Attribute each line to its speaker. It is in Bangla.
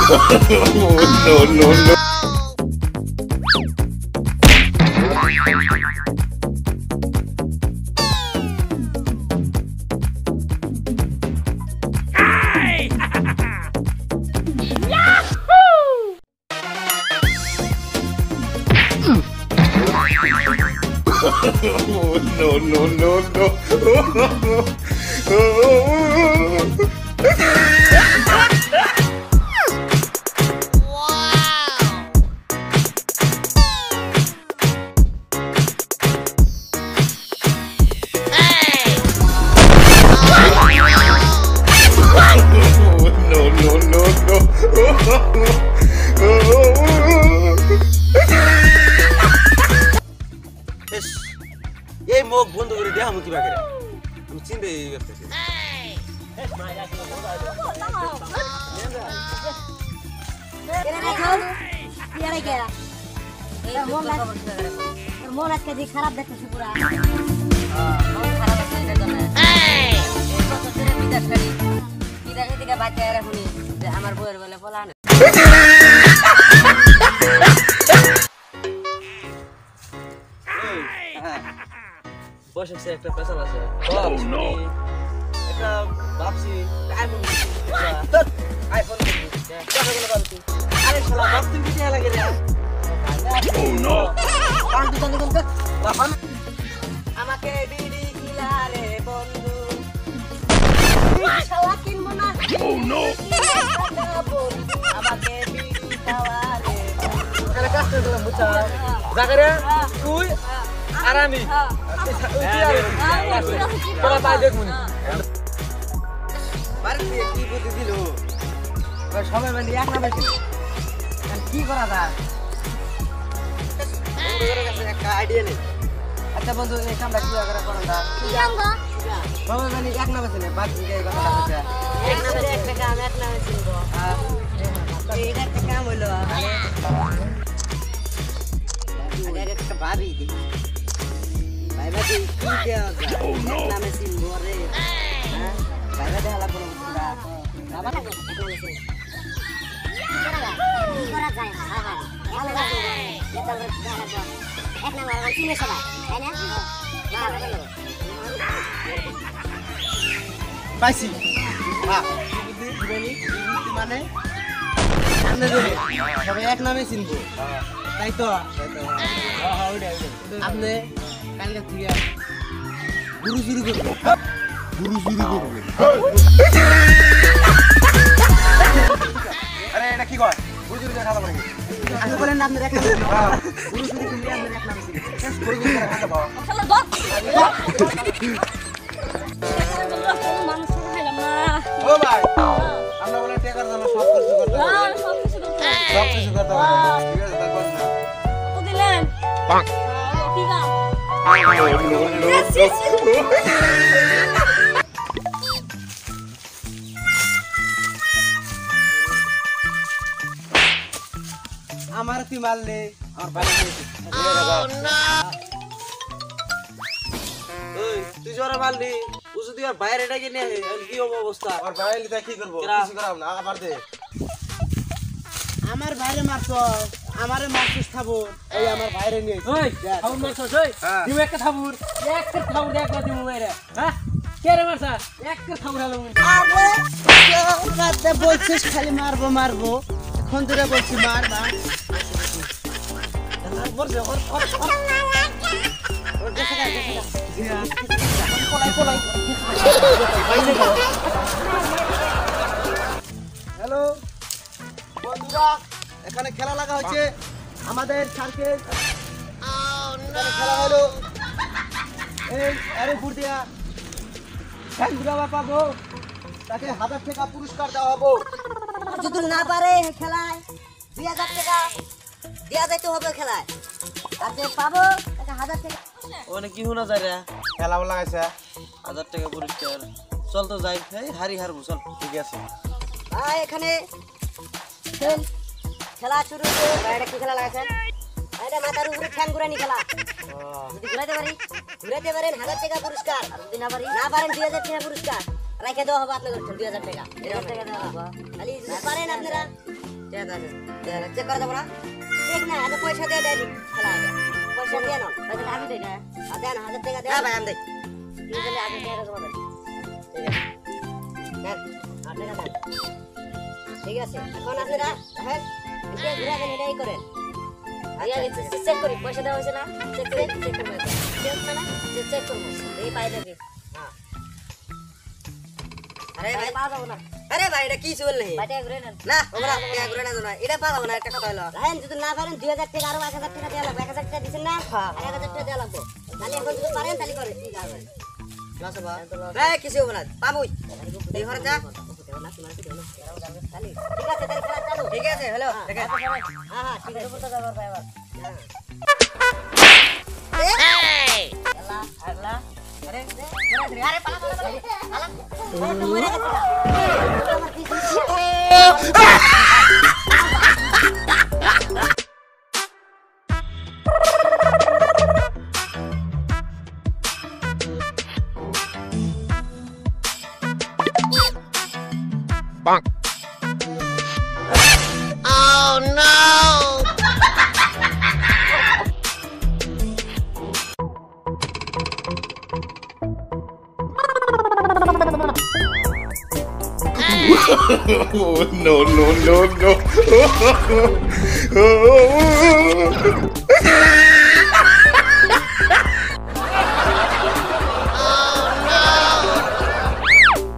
Speaker 1: No, no, no. No, no, no, no.
Speaker 2: এই মুখ বন্ধ করে দে আমি কিবা করে আমি চিন্তা করতেছি
Speaker 3: মন আজকে যে খারাপ দেখতেছি পুরা আমার বউয়ের বলে ফলান বসে একটা পেছাল আছে একটা ভাবছি আইফোন আরে শালা ভাবছি কি লাগে রে আমাকে বিড়ি খিলারে বন্ধু শালা কিনবো না আমাকে বিড়ি খাওয়ারে আরে কষ্ট দিলাম বুঝা জায়গা তুই আর আমি তোরা পাই দেখুন বাড়িতে কি বুদ্ধি দিল সবাই মানে এক নামে কি করা যায় একটা আইডিয়া নেই আচ্ছা বন্ধু এই কামটা কি করে করা যায় সবাই মানে এক নামে ছিল বাকি এই কথাটা হচ্ছে এক নামে একটা কাম এক নামে ছিল এইটা একটা কাম হলো আরে একটা ভাবি দি ভাইবা দি কি দেওয়া যায় এক নামে ছিল রে হ্যাঁ ভাইবা দেখালা বলো পুরা বাবা না করা যায় হ্যাঁ হ্যাঁ ভালো লাগে এটা এক নামে আর চিনে সবাই তাই না না ভালো পাইছি হ্যাঁ বুদ্ধি দিবেনি বুদ্ধি মানে সামনে ধরে সবাই এক নামে চিনবো তাই তো আপনি কালকে থেকে গুরু চুরি করবেন আরে এটা কি কয় গুরু চুরি করে খাওয়া পারে আপনি বলেন না আপনি এক নামে গুরু চুরি করলে আপনি এক নামে চিনবেন শেষ করে গুরু করে খাওয়া পাওয়া ও ভাই আমরা বলে টাকার জন্য সব কিছু করতে পারি সব কিছু করতে পারি ঠিক আছে তারপর না কত দিলেন পাক কি দাম আমার তুই মারলে আমার ভাই ওই তুই জোরে মারলি ও যদি আর বাইরে ডাকে নিয়ে কি হবে অবস্থা আর বাইরে লিতা কি করব কিছু করাম না আবার দে আমার বাইরে মারছো আমারে মারছিস থাবো এই আমার বাইরে নিয়ে ওই থাবুর মারছস ওই দিও একটা থাবুর একবার দিমু বাইরে হ্যাঁ কে রে মারছা একটা থাবুর হলো আরে রাতে বলছিস খালি মারবো এখন তোরা বলছিস মার না বলছে ওর দেখে হ্যালো বন্ধুরা এখানে খেলা লাগা হচ্ছে আমাদের সার্কেল খেলা হলো এই আরে ফুটিয়া খেলুড়া পাবো তাকে 1000 টাকা পুরস্কার দেওয়া হবে যদি না পারে খেলায় 2000 টাকা দেয়া যাইতে হবে খেলায় আর যে পাবো তাকে 1000 টাকা ওনে কি হোনা যায় রে খেলা লাগাইছে 1000 টাকা পুরস্কার চল তো যাই এই হারবো চল ঠিক আছে এখানে খেলা শুরু হচ্ছে বাইরে কি খেলা লাগাইছে এটা মাথার উপরে ঠ্যাং ঘুরানি খেলা যদি ঘুরাতে পারেন 1000 টাকা পুরস্কার আর যদি না পারেন 2000 টাকা পুরস্কার রাখে দেওয়া হবে আপনাদের 2000 টাকা এরকম টাকা দেওয়া হবে খালি যদি পারেন আপনারা
Speaker 4: চেক করা যাবো না দেখ না এত পয়সা দিয়ে দেয় খেলা হবে পয়সা দিয়ে নাও তাহলে আমি দেই না দেন 1000 টাকা দেন
Speaker 2: ভাই আমি দেই
Speaker 4: তুই বলে আগে দিয়ে দেবো ঠিক আছে দেন 8 টাকা দেন ঠিক আছে এখন আপনারা দেখেন এটা ঘুরাবেন এটাই করেন চেক করি পয়সা দেওয়া হয়েছে না চেক করে চেক করবেন চেক না চেক করবো এই পাই দেখি হ্যাঁ
Speaker 2: আরে ভাই
Speaker 4: পাওয়া যাবো না
Speaker 2: আরে ভাই এটা কি চল নেই
Speaker 4: বাটে ঘুরে নেন
Speaker 2: না ওরা কে ঘুরে না না এটা পাবো না একটা কথা হলো
Speaker 4: রাহেন যদি না পারেন 2000 টাকা আরো 1000 টাকা দেওয়া লাগবে 1000 টাকা দিছেন না 1000 টাকা দেওয়া লাগবে তাহলে এখন যদি পারেন তাহলে করেন ঠিক আছে
Speaker 2: লস হবে ভাই কিছু হবে না পাবই এই ঘরে যা
Speaker 4: ঠিক আছে তাহলে খেলা চালু
Speaker 2: ঠিক আছে হ্যালো দেখেন
Speaker 4: হ্যাঁ হ্যাঁ ঠিক আছে বলতে যাবো এবার আগলা আরে আরে পালা পালা পালা মরে গেছে আমার পিছনে
Speaker 1: Oh, no, no, no, no.